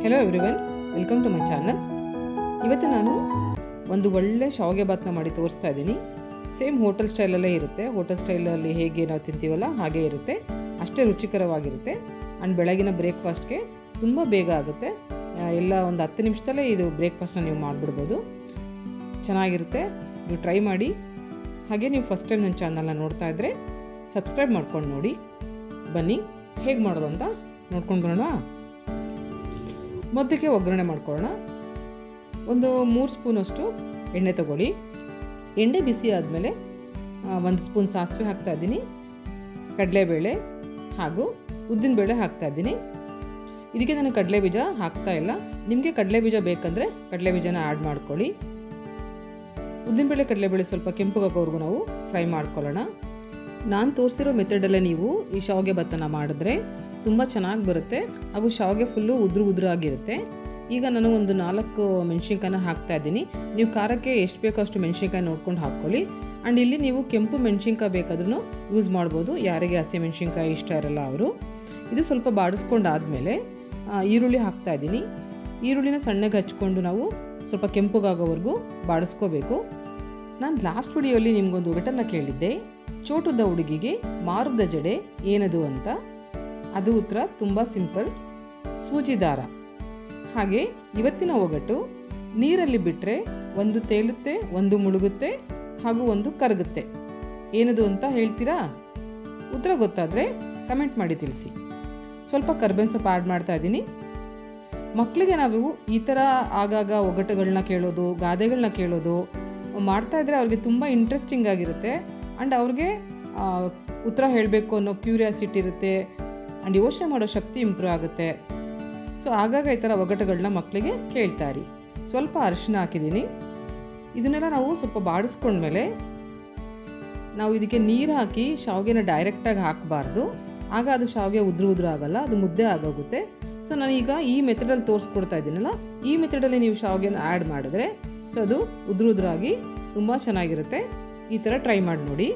Hello everyone, welcome to my channel. ಇವತ್ತು ನಾನು ಒಂದು ಒಳ್ಳೆ ಶಾವಿಗೆ ಬಾತ್ನ ಮಾಡಿ ತೋರಿಸ್ತಾ ಇದ್ದೀನಿ. ಸೇಮ್ ಹೋಟೆಲ್ ಸ್ಟೈಲಲ್ಲೇ ಇರುತ್ತೆ. ಹೋಟೆಲ್ ಸ್ಟೈಲಲ್ಲಿ ಹೇಗೆ ನಾವು ತಿಂತೀವಲ್ಲ ಹಾಗೆ ಇರುತ್ತೆ, ಅಷ್ಟೇ ರುಚಿಕರವಾಗಿರುತ್ತೆ. ಆ್ಯಂಡ್ ಬೆಳಗಿನ ಬ್ರೇಕ್ಫಾಸ್ಟ್ಗೆ ತುಂಬ ಬೇಗ ಆಗುತ್ತೆ. ಎಲ್ಲ ಒಂದು 10 ನಿಮಿಷದಲ್ಲೇ ಇದು ಬ್ರೇಕ್ಫಾಸ್ಟ್ನ ನೀವು ಮಾಡಿಬಿಡ್ಬೋದು. ಚೆನ್ನಾಗಿರುತ್ತೆ, ನೀವು ಟ್ರೈ ಮಾಡಿ. ಹಾಗೆ ನೀವು ಫಸ್ಟ್ ಟೈಮ್ ನನ್ನ ಚಾನಲ್ನ ನೋಡ್ತಾ ಇದ್ದರೆ ಸಬ್ಸ್ಕ್ರೈಬ್ ಮಾಡ್ಕೊಂಡು ನೋಡಿ. ಬನ್ನಿ ಹೇಗೆ ಮಾಡೋದು ಅಂತ ನೋಡ್ಕೊಂಡು ಬರೋಣ. ಮೊದಲಿಗೆ ಒಗ್ಗರಣೆ ಮಾಡ್ಕೊಳ್ಳೋಣ. ಒಂದು 3 ಸ್ಪೂನಷ್ಟು ಎಣ್ಣೆ ತಗೊಳ್ಳಿ. ಎಣ್ಣೆ ಬಿಸಿ ಆದಮೇಲೆ 1 ಸ್ಪೂನ್ ಸಾಸಿವೆ ಹಾಕ್ತಾಯಿದ್ದೀನಿ, ಕಡಲೆಬೇಳೆ ಹಾಗೂ ಉದ್ದಿನಬೇಳೆ ಹಾಕ್ತಾಯಿದ್ದೀನಿ. ಇದಕ್ಕೆ ನಾನು ಕಡಲೆಬೀಜ ಹಾಕ್ತಾಯಿಲ್ಲ. ನಿಮಗೆ ಕಡಲೆಬೀಜ ಬೇಕಂದರೆ ಕಡಲೆಬೀಜನ ಆ್ಯಡ್ ಮಾಡ್ಕೊಳ್ಳಿ. ಉದ್ದಿನಬೇಳೆ ಕಡಲೆಬೇಳೆ ಸ್ವಲ್ಪ ಕೆಂಪುಗಾಗೋವರೆಗೂ ನಾವು ಫ್ರೈ ಮಾಡ್ಕೊಳ್ಳೋಣ. ನಾನು ತೋರಿಸಿರೋ ಮೆಥಡಲ್ಲೇ ನೀವು ಈ ಶಾವಿಗೆ ಬಾತನ್ನು ಮಾಡಿದ್ರೆ ತುಂಬ ಚೆನ್ನಾಗಿ ಬರುತ್ತೆ, ಹಾಗೂ ಶಾವಿಗೆ ಫುಲ್ಲು ಉದುರಾಗಿರುತ್ತೆ. ಈಗ ನಾನು ಒಂದು 4 ಮೆಣಸಿನ್ಕಾಯಿನ ಹಾಕ್ತಾಯಿದ್ದೀನಿ. ನೀವು ಖಾರಕ್ಕೆ ಎಷ್ಟು ಬೇಕೋ ಅಷ್ಟು ಮೆಣಸಿನ್ಕಾಯಿ ನೋಡ್ಕೊಂಡು ಹಾಕ್ಕೊಳ್ಳಿ. ಆ್ಯಂಡ್ ಇಲ್ಲಿ ನೀವು ಕೆಂಪು ಮೆಣಸಿನ್ಕಾಯಿ ಬೇಕಾದ್ರೂ ಯೂಸ್ ಮಾಡ್ಬೋದು, ಯಾರಿಗೆ ಹಸಿ ಮೆಣಸಿನ್ಕಾಯಿ ಇಷ್ಟ ಇರಲ್ಲ ಅವರು. ಇದು ಸ್ವಲ್ಪ ಬಾಡಿಸ್ಕೊಂಡಾದಮೇಲೆ ಈರುಳ್ಳಿ ಹಾಕ್ತಾಯಿದ್ದೀನಿ. ಈರುಳ್ಳಿನ ಸಣ್ಣಗೆ ಹಚ್ಕೊಂಡು ನಾವು ಸ್ವಲ್ಪ ಕೆಂಪುಗಾಗೋವರೆಗೂ ಬಾಡಿಸ್ಕೋಬೇಕು. ನಾನು ಲಾಸ್ಟ್ ವಿಡಿಯೋಲಿ ನಿಮಗೊಂದು ಒಗಟನ್ನು ಕೇಳಿದ್ದೆ, ಚೋಟದ ಹುಡುಗಿಗೆ ಮಾರುದ ಜಡೆ ಏನದು ಅಂತ. ಅದು ಉತ್ತರ ತುಂಬ ಸಿಂಪಲ್, ಸೂಜಿ ದಾರ. ಹಾಗೆ ಇವತ್ತಿನ ಒಗಟು, ನೀರಲ್ಲಿ ಬಿಟ್ಟರೆ ಒಂದು ತೇಲುತ್ತೆ, ಒಂದು ಮುಳುಗುತ್ತೆ, ಹಾಗೂ ಒಂದು ಕರಗುತ್ತೆ. ಏನದು ಅಂತ ಹೇಳ್ತೀರಾ? ಉತ್ತರ ಗೊತ್ತಾದರೆ ಕಮೆಂಟ್ ಮಾಡಿ ತಿಳಿಸಿ. ಸ್ವಲ್ಪ ಕರ್ಬೇವಿನ ಸೊಪ್ಪು ಆ್ಯಡ್ ಮಾಡ್ತಾ ಇದ್ದೀನಿ. ಮಕ್ಕಳಿಗೆ ನಾವು ಈ ಥರ ಆಗಾಗ ಒಗಟುಗಳನ್ನ ಕೇಳೋದು, ಗಾದೆಗಳನ್ನ ಕೇಳೋದು ಮಾಡ್ತಾಯಿದ್ರೆ ಅವ್ರಿಗೆ ತುಂಬ ಇಂಟ್ರೆಸ್ಟಿಂಗ್ ಆಗಿರುತ್ತೆ. ಆ್ಯಂಡ್ ಅವ್ರಿಗೆ ಉತ್ತರ ಹೇಳಬೇಕು ಅನ್ನೋ ಕ್ಯೂರಿಯಾಸಿಟಿ ಇರುತ್ತೆ. ಆ್ಯಂಡ್ ಯೋಚನೆ ಮಾಡೋ ಶಕ್ತಿ ಇಂಪ್ರೂವ್ ಆಗುತ್ತೆ. ಸೊ ಆಗಾಗ ಈ ಥರ ಒಗಟುಗಳನ್ನ ಮಕ್ಕಳಿಗೆ ಕೇಳ್ತಾರಿ. ಸ್ವಲ್ಪ ಅರಿಶಿನ ಹಾಕಿದ್ದೀನಿ. ಇದನ್ನೆಲ್ಲ ನಾವು ಸ್ವಲ್ಪ ಬಾಡಿಸ್ಕೊಂಡ್ಮೇಲೆ ನಾವು ಇದಕ್ಕೆ ನೀರು ಹಾಕಿ ಶಾವಿಗೆನ ಡೈರೆಕ್ಟಾಗಿ ಹಾಕಬಾರ್ದು. ಆಗ ಅದು ಶಾವಿಗೆ ಉದುರು ಆಗಲ್ಲ, ಅದು ಮುದ್ದೆ ಆಗೋಗುತ್ತೆ. ಸೊ ನಾನೀಗ ಈ ಮೆಥಡಲ್ಲಿ ತೋರಿಸ್ಕೊಡ್ತಾ ಇದ್ದೀನಲ್ಲ, ಈ ಮೆಥಡಲ್ಲಿ ನೀವು ಶಾವಿಗೆನ ಆ್ಯಡ್ ಮಾಡಿದ್ರೆ ಸೊ ಅದು ಉದುರಾಗಿ ತುಂಬ ಚೆನ್ನಾಗಿರುತ್ತೆ. ಈ ಥರ ಟ್ರೈ ಮಾಡಿ ನೋಡಿ.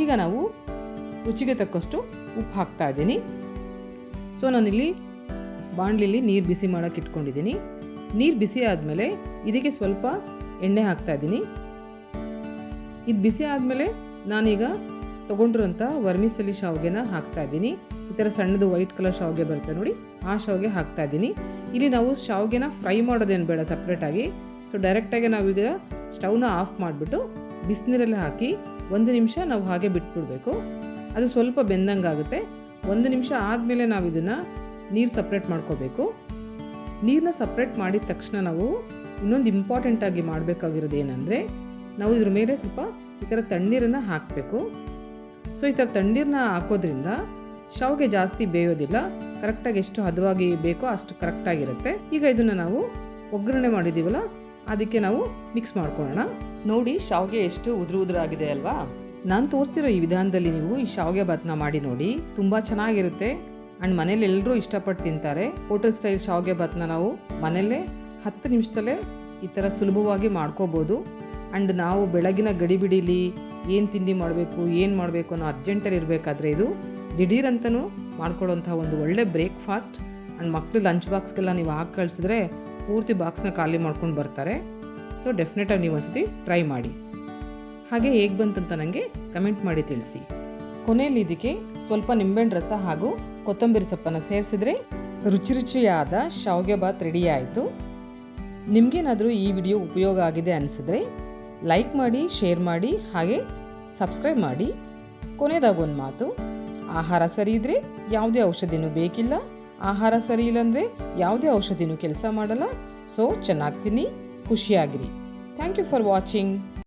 ಈಗ ನಾವು ರುಚಿಗೆ ತಕ್ಕಷ್ಟು ಉಪ್ಪು ಹಾಕ್ತಾ ಇದ್ದೀನಿ. ಸೊ ನಾನಿಲ್ಲಿ ಬಾಣಲಿಲಿ ನೀರು ಬಿಸಿ ಮಾಡೋಕ್ಕೆ ಇಟ್ಕೊಂಡಿದ್ದೀನಿ. ನೀರು ಬಿಸಿ ಆದಮೇಲೆ ಇದಕ್ಕೆ ಸ್ವಲ್ಪ ಎಣ್ಣೆ ಹಾಕ್ತಾ ಇದ್ದೀನಿ. ಇದು ಬಿಸಿ ಆದಮೇಲೆ ನಾನೀಗ ತೊಗೊಂಡಿರೋಂಥ ವರ್ಮಿಸೆಲಿ ಶಾವಿಗೆನ ಹಾಕ್ತಾ ಇದ್ದೀನಿ. ಈ ಥರ ಸಣ್ಣದು ವೈಟ್ ಕಲರ್ ಶಾವಿಗೆ ಬರುತ್ತೆ ನೋಡಿ, ಆ ಶಾವಿಗೆ ಹಾಕ್ತಾ ಇದ್ದೀನಿ. ಇಲ್ಲಿ ನಾವು ಶಾವಿಗೆನ ಫ್ರೈ ಮಾಡೋದೇನು ಬೇಡ ಸಪ್ರೇಟಾಗಿ. ಸೊ ಡೈರೆಕ್ಟಾಗಿ ನಾವೀಗ ಸ್ಟವ್ನ ಆಫ್ ಮಾಡಿಬಿಟ್ಟು ಬಿಸಿನೀರಲ್ಲಿ ಹಾಕಿ 1 ನಿಮಿಷ ನಾವು ಹಾಗೆ ಬಿಟ್ಬಿಡಬೇಕು. ಅದು ಸ್ವಲ್ಪ ಬೆಂದಂಗಾಗುತ್ತೆ. 1 ನಿಮಿಷ ಆದಮೇಲೆ ನಾವು ಇದನ್ನು ನೀರು ಸಪ್ರೇಟ್ ಮಾಡ್ಕೋಬೇಕು. ನೀರನ್ನ ಸಪ್ರೇಟ್ ಮಾಡಿದ ತಕ್ಷಣ ನಾವು ಇನ್ನೊಂದು ಇಂಪಾರ್ಟೆಂಟಾಗಿ ಮಾಡಬೇಕಾಗಿರೋದು ಏನಂದರೆ, ನಾವು ಇದ್ರ ಮೇಲೆ ಸ್ವಲ್ಪ ಈ ಥರ ತಣ್ಣೀರನ್ನು ಹಾಕಬೇಕು. ಸೊ ಈ ಥರ ತಣ್ಣೀರನ್ನ ಹಾಕೋದ್ರಿಂದ ಶಾವಿಗೆ ಜಾಸ್ತಿ ಬೇಯೋದಿಲ್ಲ, ಕರೆಕ್ಟಾಗಿ ಎಷ್ಟು ಹದವಾಗಿ ಬೇಕೋ ಅಷ್ಟು ಕರೆಕ್ಟಾಗಿರುತ್ತೆ. ಈಗ ಇದನ್ನು ನಾವು ಒಗ್ಗರಣೆ ಮಾಡಿದ್ದೀವಲ್ಲ ಅದಕ್ಕೆ ನಾವು ಮಿಕ್ಸ್ ಮಾಡ್ಕೊಳ್ಳೋಣ. ನೋಡಿ ಶಾವಿಗೆ ಎಷ್ಟು ಉದುರಾಗಿದೆ ಅಲ್ವಾ. ನಾನು ತೋರಿಸ್ತಿರೋ ಈ ವಿಧಾನದಲ್ಲಿ ನೀವು ಈ ಶಾವಿಗೆ ಬಾತ್ನ ಮಾಡಿ ನೋಡಿ, ತುಂಬ ಚೆನ್ನಾಗಿರುತ್ತೆ. ಆ್ಯಂಡ್ ಮನೇಲಿ ಎಲ್ಲರೂ ಇಷ್ಟಪಟ್ಟು ತಿಂತಾರೆ. ಹೋಟೆಲ್ ಸ್ಟೈಲ್ ಶಾವಿಗೆ ಬಾತ್ನ ನಾವು ಮನೆಯಲ್ಲೇ 10 ನಿಮಿಷದಲ್ಲೇ ಈ ಥರ ಸುಲಭವಾಗಿ ಮಾಡ್ಕೋಬೋದು. ಆ್ಯಂಡ್ ನಾವು ಬೆಳಗಿನ ಗಡಿಬಿಡೀಲಿ ಏನು ತಿಂಡಿ ಮಾಡಬೇಕು ಅನ್ನೋ ಅರ್ಜೆಂಟಲ್ಲಿ ಇರಬೇಕಾದ್ರೆ ಇದು ದಿಢೀರಂತನೂ ಮಾಡ್ಕೊಳ್ಳೋಂಥ ಒಂದು ಒಳ್ಳೆ ಬ್ರೇಕ್ಫಾಸ್ಟ್. ಆ್ಯಂಡ್ ಮಕ್ಕಳು ಲಂಚ್ ಬಾಕ್ಸ್ಗೆಲ್ಲ ನೀವು ಹಾಕಿ ಕಳಿಸಿದ್ರೆ ಪೂರ್ತಿ ಬಾಕ್ಸ್ನ ಖಾಲಿ ಮಾಡ್ಕೊಂಡು ಬರ್ತಾರೆ. ಸೊ ಡೆಫಿನೆಟಾಗಿ ನೀವು ಒಂದ್ಸತಿ ಟ್ರೈ ಮಾಡಿ. ಹಾಗೆ ಹೇಗೆ ಬಂತಂತ ನನಗೆ ಕಮೆಂಟ್ ಮಾಡಿ ತಿಳಿಸಿ. ಕೊನೆಯಲ್ಲಿ ಇದಕ್ಕೆ ಸ್ವಲ್ಪ ನಿಂಬೆಹಣ್ಣು ರಸ ಹಾಗೂ ಕೊತ್ತಂಬರಿ ಸೊಪ್ಪನ್ನು ಸೇರಿಸಿದ್ರೆ ರುಚಿಯಾದ ಶಾವಿಗೆ ಬಾತ್ ರೆಡಿ ಆಯಿತು. ನಿಮಗೇನಾದರೂ ಈ ವಿಡಿಯೋ ಉಪಯೋಗ ಆಗಿದೆ ಅನಿಸಿದ್ರೆ ಲೈಕ್ ಮಾಡಿ, ಶೇರ್ ಮಾಡಿ, ಹಾಗೆ ಸಬ್ಸ್ಕ್ರೈಬ್ ಮಾಡಿ. ಕೊನೆಯದಾಗೊಂದು ಮಾತು, ಆಹಾರ ಸರಿ ಇದ್ದರೆ ಯಾವುದೇ ಔಷಧಿನೂ ಬೇಕಿಲ್ಲ, ಆಹಾರ ಸರಿ ಇಲ್ಲಂದರೆ ಯಾವುದೇ ಔಷಧಿನೂ ಕೆಲಸ ಮಾಡಲ್ಲ. ಸೊ ಚೆನ್ನಾಗಿ ತಿನ್ನಿ, ಖುಷಿಯಾಗಿರಿ. Thank you for watching.